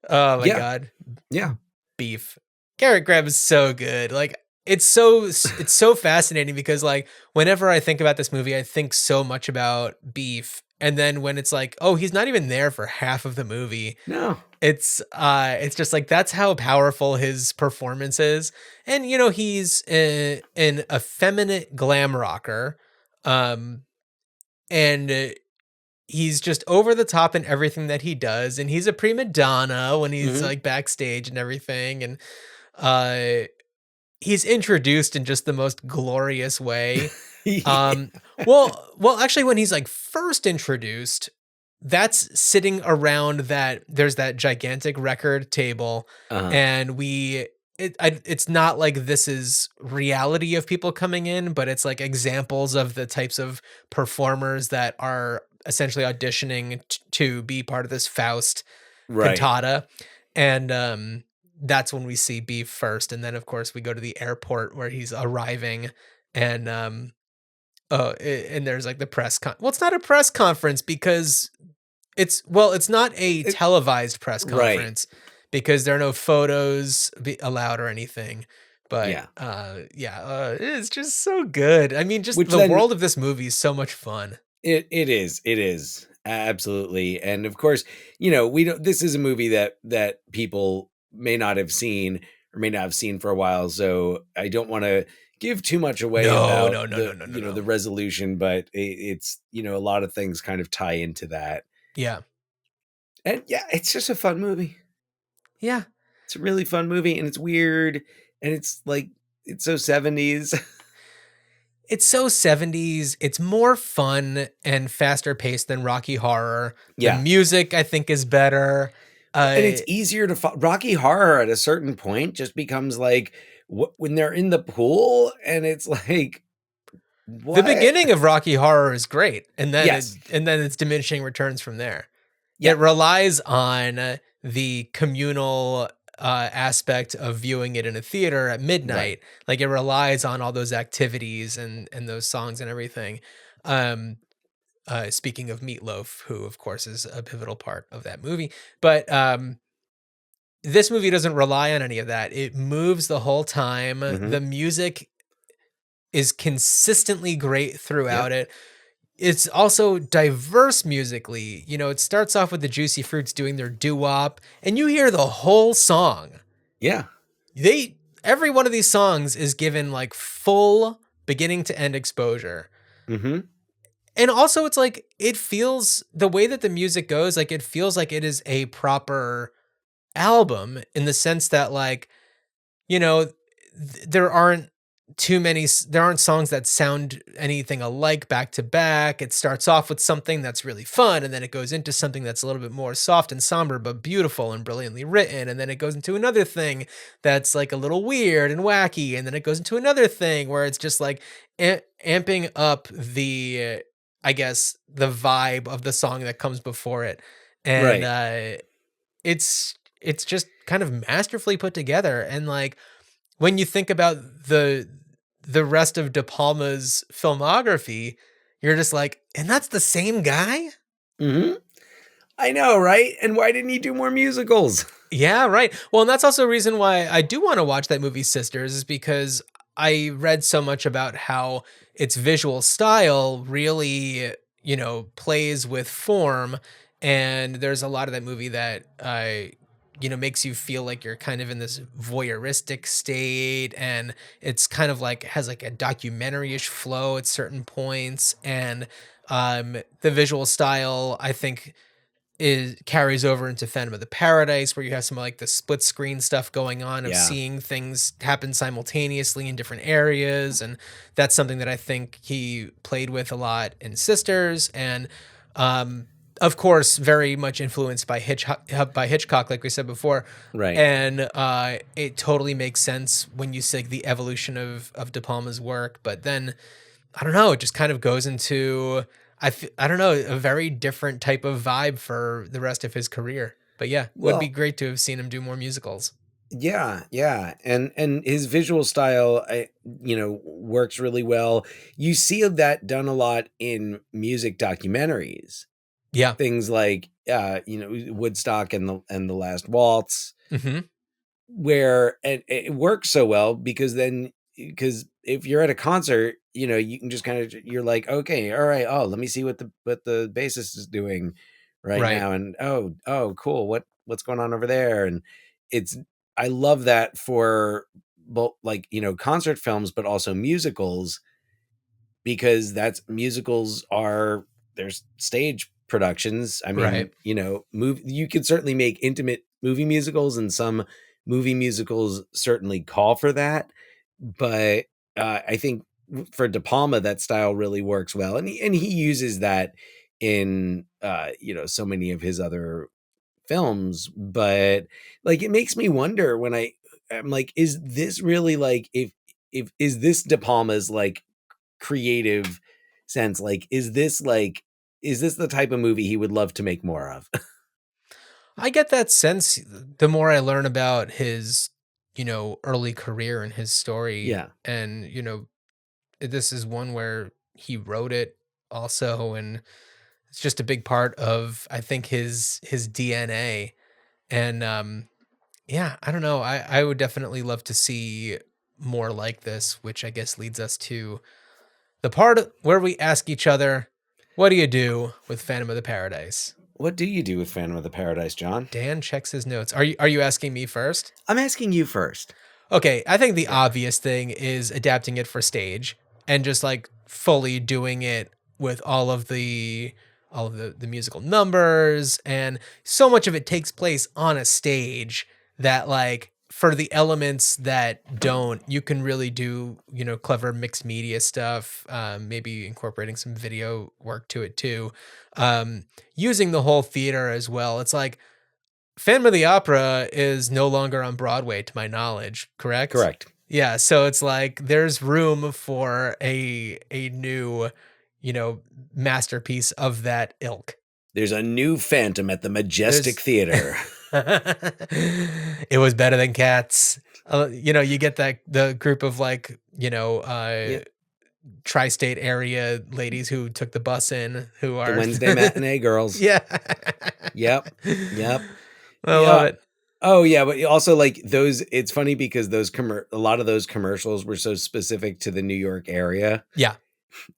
oh my god. Yeah. Beef. Garrett Graham is so good. Like it's so fascinating because like whenever I think about this movie, I think so much about Beef. And then when it's like, oh, he's not even there for half of the movie. No. It's just like, that's how powerful his performance is. And, he's an effeminate glam rocker. And he's just over the top in everything that he does. And he's a prima donna when he's like backstage and everything. And he's introduced in just the most glorious way. Well, actually, when he's like first introduced, that's sitting around there's that gigantic record table, and it's not like this is reality of people coming in, but it's like examples of the types of performers that are essentially auditioning to be part of this Faust cantata, and that's when we see Beef first, and then of course we go to the airport where he's arriving, and and there's like the press well, it's not a press conference because it's not a televised press conference because there are no photos allowed or anything. But it's just so good. I mean, just the world of this movie is so much fun. It is absolutely. And of course, this is a movie that people may not have seen or may not have seen for a while. So I don't want to give too much away about the resolution, but it's, a lot of things kind of tie into that. Yeah. And it's just a fun movie. Yeah. It's a really fun movie, and it's weird, and it's like, it's so 70s. It's so 70s. It's more fun and faster paced than Rocky Horror. The music, I think, is better. And it's easier to Rocky Horror at a certain point just becomes like when they're in the pool, and it's like, what? The beginning of Rocky Horror is great, and then it's diminishing returns from there. It relies on the communal aspect of viewing it in a theater at midnight. Like it relies on all those activities and those songs and everything. Speaking of Meatloaf, who of course is a pivotal part of that movie, but this movie doesn't rely on any of that. It moves the whole time. The music is consistently great throughout it. It's also diverse musically. It starts off with the Juicy Fruits doing their doo-wop, and you hear the whole song. Yeah. Every one of these songs is given like full beginning to end exposure. And also it's like, it feels, the way that the music goes, like it feels like it is a proper album in the sense that like, there aren't there aren't songs that sound anything alike back to back. It starts off with something that's really fun, and then it goes into something that's a little bit more soft and somber, but beautiful and brilliantly written. And then it goes into another thing that's like a little weird and wacky. And then it goes into another thing where it's just like amping up the, I guess, the vibe of the song that comes before it. And it's just kind of masterfully put together. And like, when you think about the rest of De Palma's filmography, you're just like, and that's the same guy? Mm-hmm. I know, right? And why didn't he do more musicals? Yeah, right. Well, and that's also a reason why I do want to watch that movie Sisters, is because I read so much about how its visual style really, plays with form. And there's a lot of that movie that makes you feel like you're kind of in this voyeuristic state, and it's kind of like has like a documentary-ish flow at certain points. And the visual style, I think, carries over into Phantom of the Paradise, where you have some like the split screen stuff going on of seeing things happen simultaneously in different areas. And that's something that I think he played with a lot in Sisters. And of course, very much influenced by Hitchcock, like we said before. Right. And it totally makes sense when you see like, the evolution of De Palma's work. But then, I don't know, it just kind of goes into, I don't know, a very different type of vibe for the rest of his career. But yeah, would be great to have seen him do more musicals. Yeah. And his visual style, works really well. You see that done a lot in music documentaries. Yeah. Things like, Woodstock and the Last Waltz, where it works so well because if you're at a concert, you can just kind of, you're like, okay, all right. Oh, let me see what the bassist is doing right now. And, oh, cool. What's going on over there? And I love that for both concert films, but also musicals, because there's stage productions. I mean, you could certainly make intimate movie musicals, and some movie musicals certainly call for that. But I think for De Palma, that style really works well, and he uses that in so many of his other films. But like, it makes me wonder when I'm like, is this really like if is this De Palma's like creative sense? Like, is this the type of movie he would love to make more of? I get that sense the more I learn about his, early career and his story. Yeah. And, this is one where he wrote it also. And it's just a big part of, I think, his DNA. And I don't know. I would definitely love to see more like this, which I guess leads us to the part where we ask each other, what do you do with Phantom of the Paradise? What do you do with Phantom of the Paradise, John? Dan checks his notes. Are you asking me first? I'm asking you first. Okay, I think the obvious thing is adapting it for stage and just like fully doing it with all of the musical numbers, and so much of it takes place on a stage that like for the elements that don't, you can really do, clever mixed media stuff, maybe incorporating some video work to it too, using the whole theater as well. It's like Phantom of the Opera is no longer on Broadway, to my knowledge, correct? Correct. Yeah, so it's like there's room for a new, masterpiece of that ilk. There's a new Phantom at the Majestic Theater. It was better than Cats. You get the group of like, tri-state area ladies who took the bus in, who are the Wednesday matinee girls. Yeah. Yep. I love it. Oh yeah, but also like those, it's funny because a lot of those commercials were so specific to the New York area. Yeah.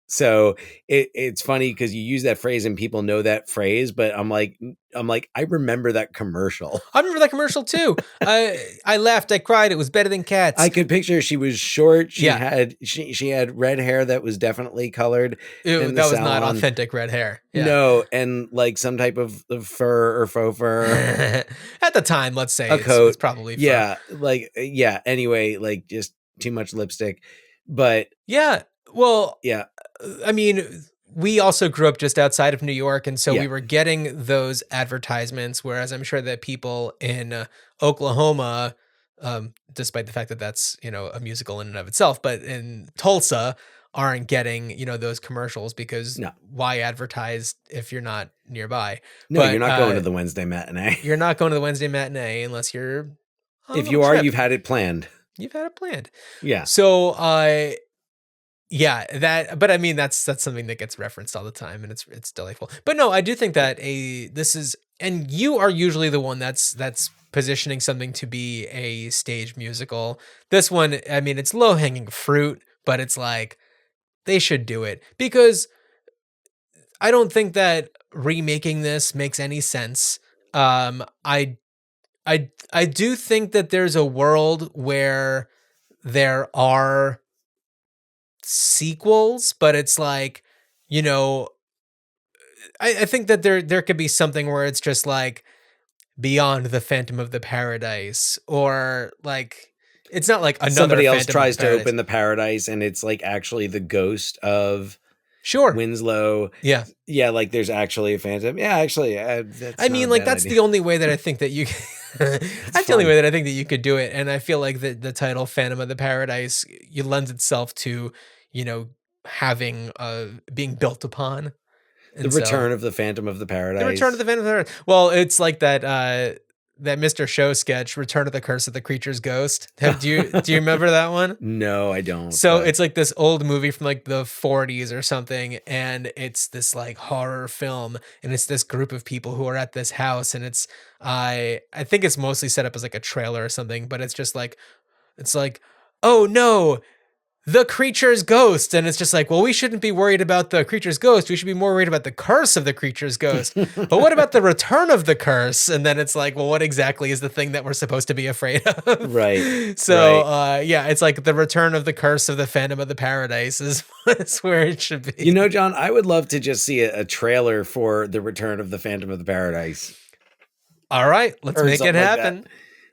So it's funny because you use that phrase and people know that phrase, but I'm like, I remember that commercial. I remember that commercial too. I laughed, I cried. It was better than Cats. I could picture she was short. She Yeah. she had red hair that was definitely colored. That was not authentic red hair. Yeah. No, and like some type of fur or faux fur. At the time, let's say A coat. it's probably fur. Yeah, anyway, like just too much lipstick. But Yeah. Well, yeah, I mean, we also grew up just outside of New York, and so Yeah. we were getting those advertisements. Whereas I'm sure that people in Oklahoma, despite the fact that that's a musical in and of itself, but in Tulsa aren't getting those commercials because No. why advertise if you're not nearby? no, But you're not going to the Wednesday matinee. you're not going to the Wednesday matinee unless you're on a If little you are, trip. you've had it planned. You've had it planned. Yeah. So, yeah, but I mean that's something that gets referenced all the time, and it's delightful. But no, I do think that this is, and you are usually the one that's positioning something to be a stage musical. This one, I mean, it's low hanging fruit, but it's like they should do it because I don't think that remaking this makes any sense. I do think that there's a world where there are sequels, but it's like, I think that there could be something where it's just like Beyond the Phantom of the Paradise, or like it's not like another Somebody else Phantom of tries the to Paradise. open the paradise, and it's like actually the ghost of Sure. Winslow. Yeah. Yeah, like there's actually a phantom. Yeah, actually, that's I not mean, a like bad that's idea. the only way that I think that you that's the only fun. way that I think that you could do it. And I feel like the title Phantom of the Paradise lends itself to, having being built upon. The And so- Return of the Phantom of the Paradise. The Return of the Phantom of the Paradise. Well, it's like that that Mr. Show sketch, Return of the Curse of the Creature's Ghost. Do you remember that one? No, I don't. So but- it's like this old movie from like the 40s or something, and it's this like horror film, and it's this group of people who are at this house, and it's I think it's mostly set up as like a trailer or something, but it's just like oh no, the creature's ghost. And it's just like, well, we shouldn't be worried about the creature's ghost. We should be more worried about the curse of the creature's ghost. But what about the return of the curse? And then it's like, well, what exactly is the thing that we're supposed to be afraid of? Right. So, right. Yeah, it's like the return of the curse of the Phantom of the Paradise is where it should be. John, I would love to just see a trailer for the Return of the Phantom of the Paradise. All right, let's Or make it something like happen. that.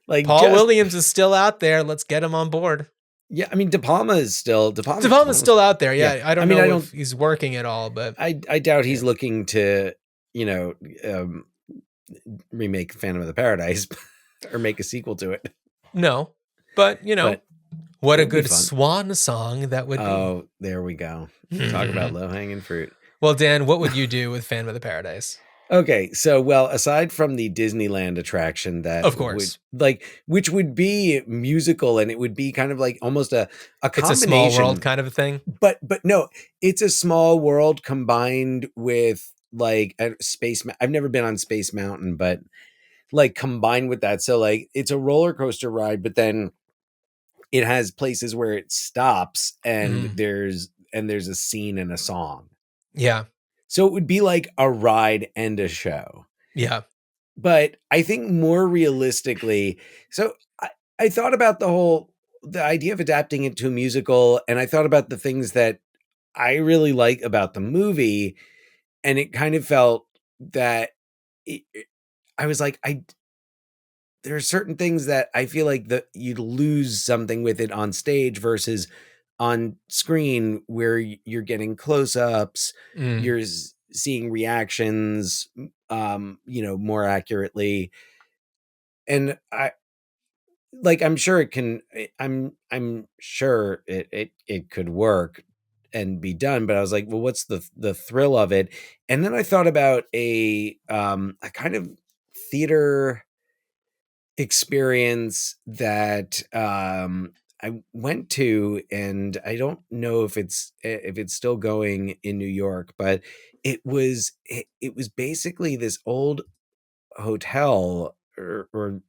Like Paul just- Williams is still out there. Let's get him on board. Yeah, I mean, De Palma is still still out there. Yeah, Yeah. I don't I mean, know I if don't- he's working at all, but I doubt he's looking to, remake Phantom of the Paradise or make a sequel to it. no. But But what a it'd be good fun. Swan song that would be. Oh, there we go. Talk about low hanging fruit. Well, Dan, what would you do with Phantom of the Paradise? Okay, so aside from the Disneyland attraction that Of course. which would be musical, and it would be kind of like almost a It's combination. a small world kind of a thing. But no, it's a small world combined with like a space. I've never been on Space Mountain, but like combined with that, so like it's a roller coaster ride, but then it has places where it stops, and there's a scene and a song. Yeah. So it would be like a ride and a show. Yeah. But I think more realistically, so I thought about the idea of adapting it to a musical, and I thought about the things that I really like about the movie, and it kind of felt that I was like, there are certain things that I feel like that you'd lose something with it on stage versus on screen, where you're getting close-ups, you're seeing reactions, more accurately. And I'm sure it can, I'm sure it could work and be done, but I was like, well, what's the thrill of it? And then I thought about a kind of theater experience that I went to, and I don't know if it's still going in New York, but it was basically this old hotel or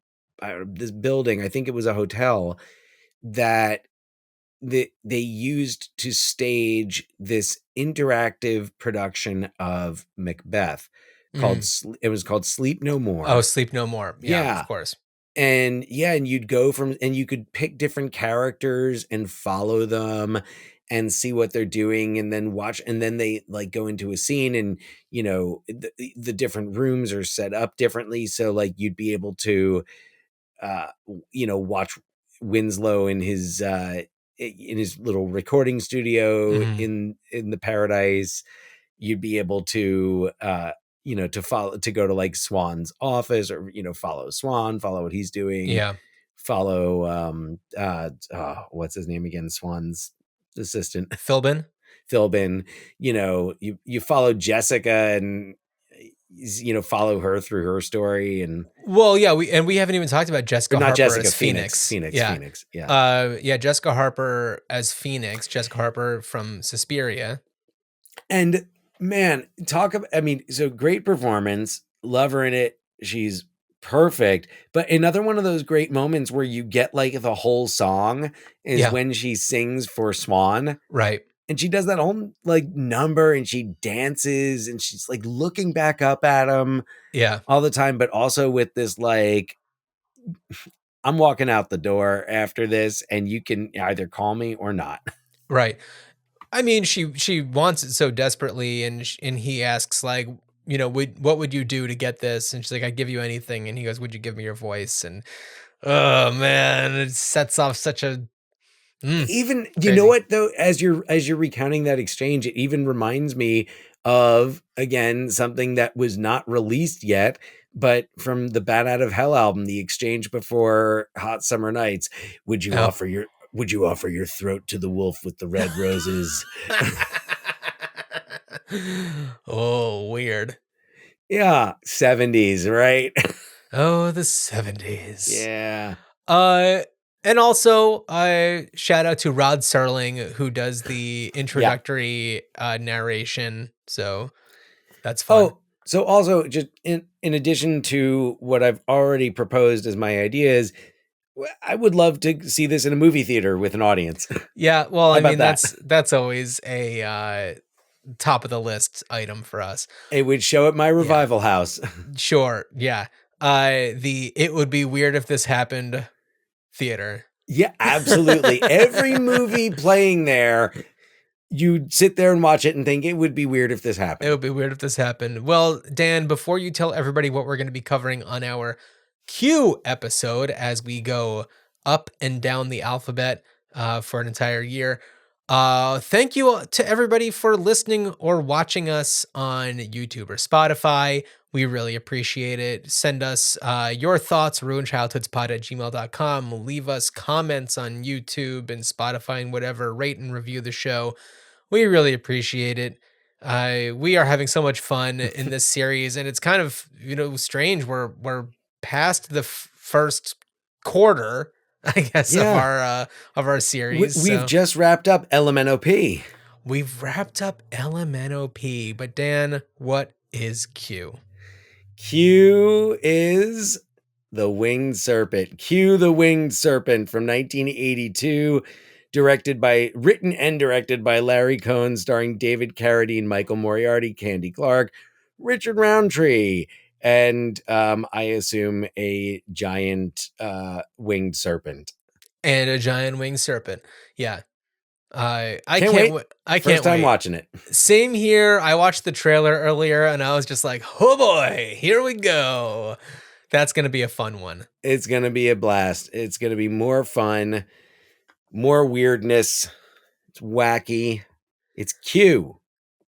this building. I think it was a hotel that they used to stage this interactive production of Macbeth called it was called Sleep No More. Oh, Sleep No More. Yeah, Yeah. of course. And you'd go and you could pick different characters and follow them and see what they're doing, and then watch, and then they like go into a scene, and the different rooms are set up differently, so like you'd be able to watch Winslow in his in his little recording studio Mhm. in the paradise. You'd be able to to go to like Swan's office, or follow Swan, follow what he's doing, Yeah. follow what's his name again, Swan's assistant. Philbin. Philbin. You follow Jessica and follow her through her story, and Well, yeah, we haven't even talked about or Jessica not Harper Jessica, as Phoenix. Yeah. Phoenix. Yeah. Yeah, Jessica Harper as Phoenix, Jessica Harper from Suspiria. And man, so great performance, love her in it. She's perfect. But another one of those great moments where you get like the whole song is Yeah. when she sings for Swan. Right. And she does that whole like number, and she dances, and she's like looking back up at him Yeah. all the time, but also with this like, I'm walking out the door after this, and you can either call me or not. Right. I mean, she wants it so desperately, and and he asks like, what would you do to get this? And she's like, I'd give you anything. And he goes, would you give me your voice? And oh man, it sets off such a Even you know crazy. what though, as you're recounting that exchange, it even reminds me of, again, something that was not released yet, but from the Bat Out of Hell album, the exchange before Hot Summer Nights. Would you Oh. offer your throat to the wolf with the red roses? Oh, weird. Yeah, 70s, right? Oh, the 70s. Yeah. Uh, and also, shout out to Rod Serling, who does the introductory narration. So that's fun. Oh, so also, just in addition to what I've already proposed as my ideas, I would love to see this in a movie theater with an audience. Yeah, well, How I about mean, that? that's always a top of the list item for us. It would show at my revival house. Sure, yeah. The it would be weird if this happened theater. Yeah, absolutely. Every movie playing there, you'd sit there and watch it and think it would be weird if this It happened. would be weird if this happened. Well, Dan, before you tell everybody what we're going to be covering on our Q episode as we go up and down the alphabet for an entire year, thank you to everybody for listening or watching us on YouTube or Spotify. We really appreciate it. Send us your thoughts, ruinchildhoodspod@gmail.com. Leave us comments on YouTube and Spotify and whatever. Rate and review the show. We really appreciate it. We are having so much fun in this series, and it's kind of strange. We're past the first quarter, I guess, Yeah. of our series. We've So just wrapped up LMNOP. we've wrapped up LMNOP. But Dan, what is Q? Q is The Winged Serpent. Q the Winged Serpent from 1982, written and directed by Larry Cohn, starring David Carradine, Michael Moriarty, Candy Clark, Richard Roundtree, and I assume a giant winged serpent. And a giant winged serpent. Yeah. I Can't can't wait. wait. I First can't time wait. watching it. Same here. I watched the trailer earlier and I was just like, oh boy, here we go. That's going to be a fun one. It's going to be a blast. It's going to be more fun, more weirdness. It's wacky. It's Q.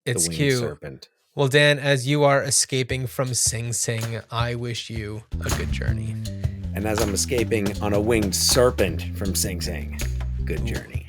It's the Winged Q. Serpent. Well, Dan, as you are escaping from Sing Sing, I wish you a good journey. And as I'm escaping on a winged serpent from Sing Sing, good journey.